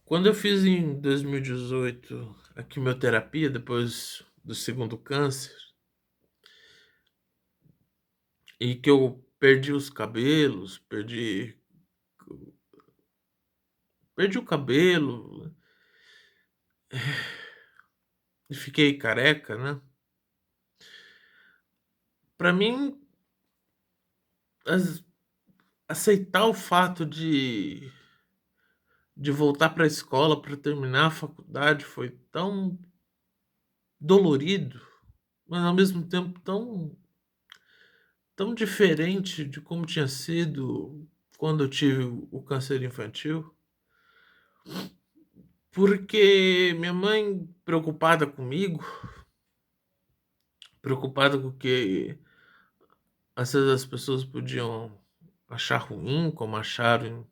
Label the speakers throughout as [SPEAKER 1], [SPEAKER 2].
[SPEAKER 1] Quando eu fiz em 2018 a quimioterapia, depois do segundo câncer, e que eu perdi os cabelos, perdi o cabelo e fiquei careca, né? Para mim, as- aceitar o fato de voltar para a escola para terminar a faculdade foi tão dolorido, mas ao mesmo tempo tão diferente de como tinha sido quando eu tive o câncer infantil. Porque minha mãe, preocupada comigo, preocupada com o que às vezes as pessoas podiam achar ruim, como acharam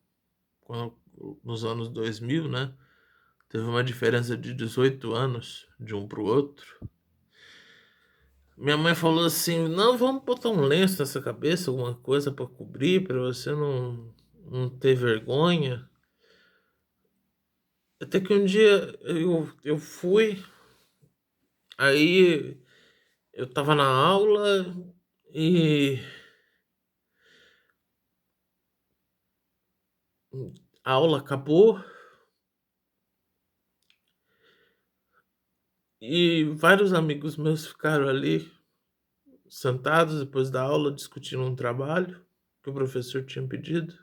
[SPEAKER 1] quando, nos anos 2000, né? Teve uma diferença de 18 anos de um para o outro. Minha mãe falou assim: não, vamos botar um lenço nessa cabeça, alguma coisa para cobrir, para você não ter vergonha. Até que um dia eu fui, aí eu tava na aula e a aula acabou e vários amigos meus ficaram ali sentados depois da aula discutindo um trabalho que o professor tinha pedido.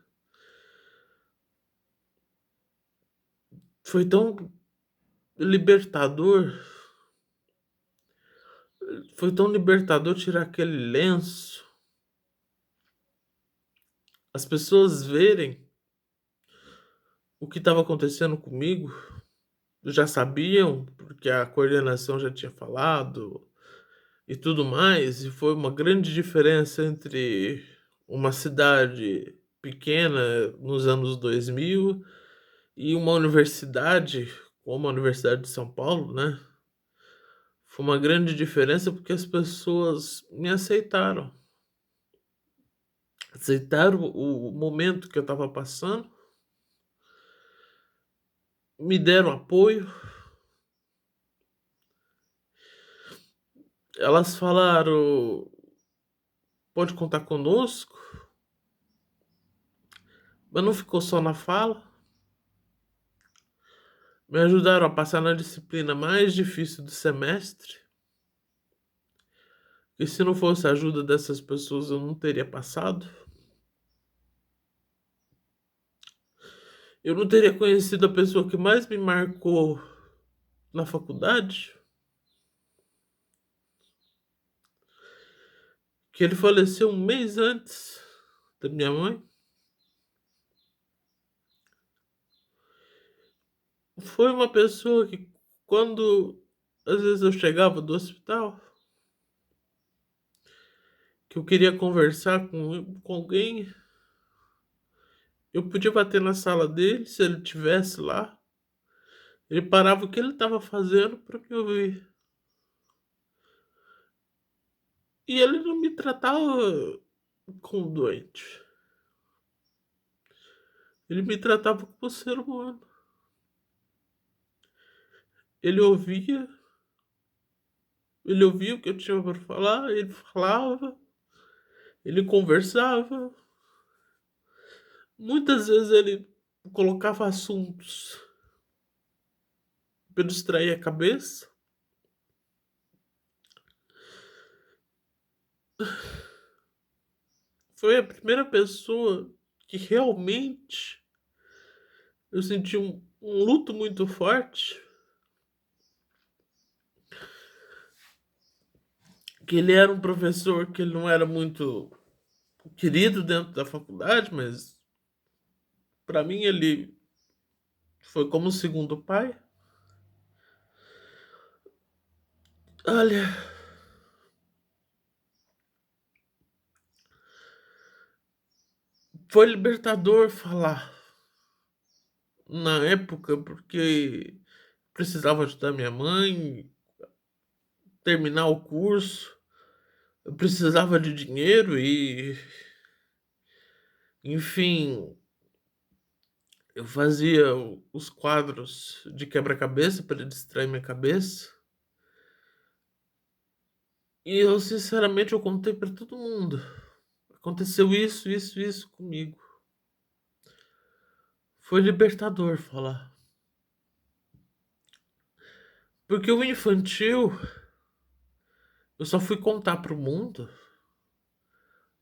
[SPEAKER 1] Foi tão libertador, foi tão libertador tirar aquele lenço, as pessoas verem o que estava acontecendo comigo, já sabiam, porque a coordenação já tinha falado e tudo mais, e foi uma grande diferença entre uma cidade pequena nos anos 2000 e uma universidade, como a Universidade de São Paulo, né? Foi uma grande diferença porque as pessoas me aceitaram. Aceitaram o momento que eu estava passando, me deram apoio. Elas falaram: pode contar conosco, mas não ficou só na fala. Me ajudaram a passar na disciplina mais difícil do semestre. E se não fosse a ajuda dessas pessoas, eu não teria passado. Eu não teria conhecido a pessoa que mais me marcou na faculdade, que ele faleceu um mês antes da minha mãe. Foi uma pessoa que, quando às vezes eu chegava do hospital, que eu queria conversar com alguém, eu podia bater na sala dele, se ele estivesse lá. Ele parava o que ele estava fazendo para me ouvir. E ele não me tratava como doente. Ele me tratava como ser humano. Ele ouvia, ele ouvia o que eu tinha para falar, ele falava, ele conversava. Muitas vezes ele colocava assuntos para distrair a cabeça. Foi a primeira pessoa que realmente eu senti um luto muito forte. Que ele era um professor que ele não era muito querido dentro da faculdade, mas para mim ele foi como um segundo pai. Olha, foi libertador falar na época, porque precisava ajudar minha mãe, terminar o curso, eu precisava de dinheiro e, enfim, Eu fazia os quadros de quebra-cabeça para distrair minha cabeça. E eu sinceramente eu contei para todo mundo. Aconteceu isso, isso, isso comigo. Foi libertador falar. Porque o infantil eu só fui contar pro mundo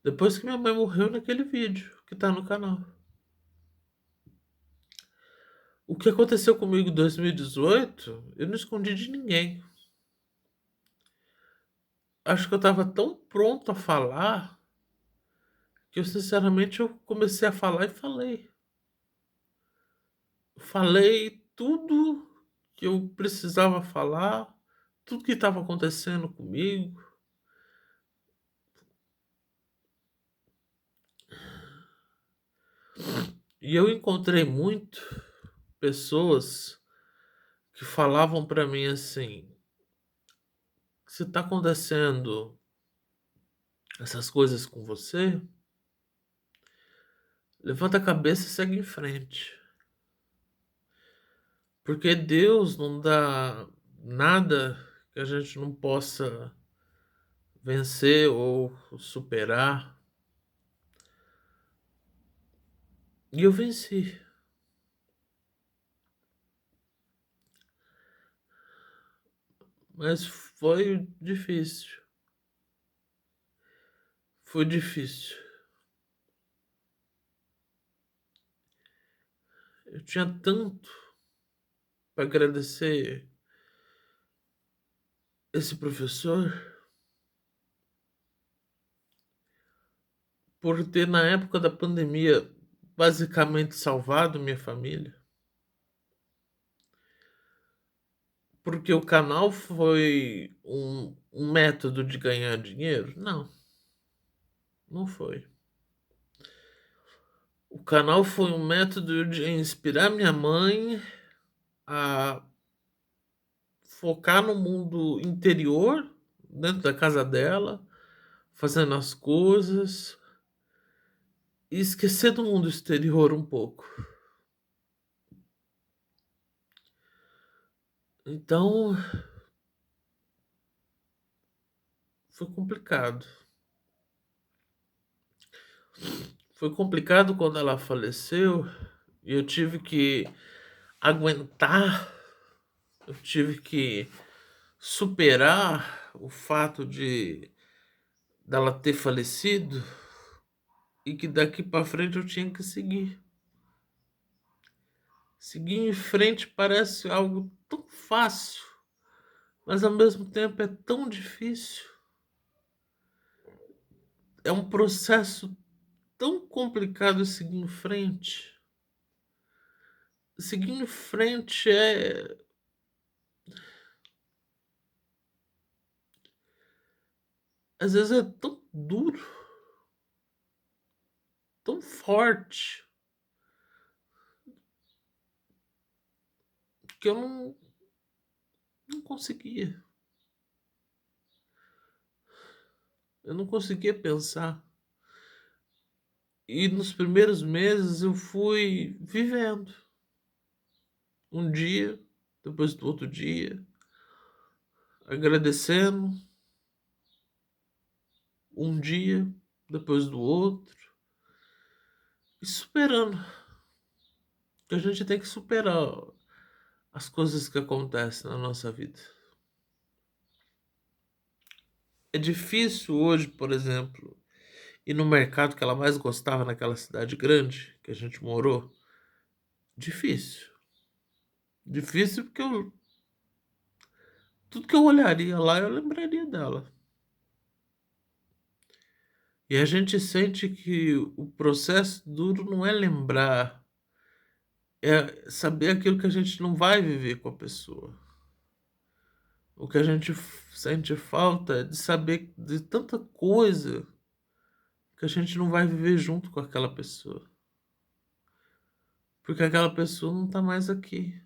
[SPEAKER 1] depois que minha mãe morreu naquele vídeo que tá no canal. O que aconteceu comigo em 2018, eu não escondi de ninguém. Acho que eu tava tão pronto a falar que eu sinceramente eu comecei a falar e falei. Falei tudo que eu precisava falar, tudo que estava acontecendo comigo. E eu encontrei muito pessoas que falavam para mim assim: se tá acontecendo essas coisas com você, levanta a cabeça e segue em frente. Porque Deus não dá nada que a gente não possa vencer ou superar. E eu venci. Mas foi difícil. Foi difícil. Eu tinha tanto para agradecer esse professor por ter, na época da pandemia, basicamente salvado minha família. Porque o canal foi um método de ganhar dinheiro? Não, não foi. O canal foi um método de inspirar minha mãe a focar no mundo interior, dentro da casa dela, fazendo as coisas e esquecer do mundo exterior um pouco. Então, foi complicado. Foi complicado quando ela faleceu e eu tive que aguentar, eu tive que superar o fato de dela ter falecido e que daqui para frente eu tinha que seguir. Seguir em frente parece algo tão fácil, mas ao mesmo tempo é tão difícil. É um processo tão complicado seguir em frente. Seguir em frente às vezes é tão duro, tão forte, que eu não conseguia. Eu não conseguia pensar. E nos primeiros meses eu fui vivendo. Um dia, depois do outro dia, agradecendo. Um dia, depois do outro. E superando. Que a gente tem que superar as coisas que acontecem na nossa vida. É difícil hoje, por exemplo, ir no mercado que ela mais gostava naquela cidade grande que a gente morou. Difícil. Difícil porque tudo que eu olharia lá eu lembraria dela. E a gente sente que o processo duro não é lembrar, é saber aquilo que a gente não vai viver com a pessoa. O que a gente sente falta é de saber de tanta coisa que a gente não vai viver junto com aquela pessoa. Porque aquela pessoa não tá mais aqui.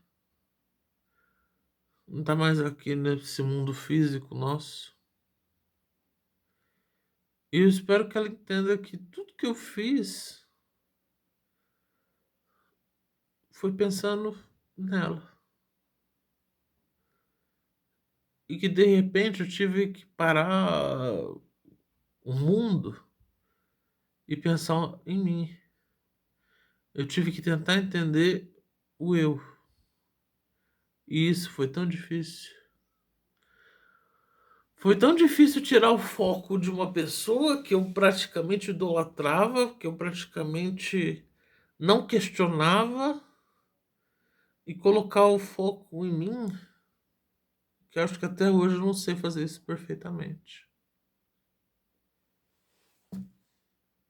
[SPEAKER 1] Não tá mais aqui nesse mundo físico nosso. E eu espero que ela entenda que tudo que eu fiz foi pensando nela. E que de repente eu tive que parar o mundo e pensar em mim. Eu tive que tentar entender o eu. E isso foi tão difícil. Foi tão difícil tirar o foco de uma pessoa que eu praticamente idolatrava, que eu praticamente não questionava, e colocar o foco em mim, que eu acho que até hoje eu não sei fazer isso perfeitamente.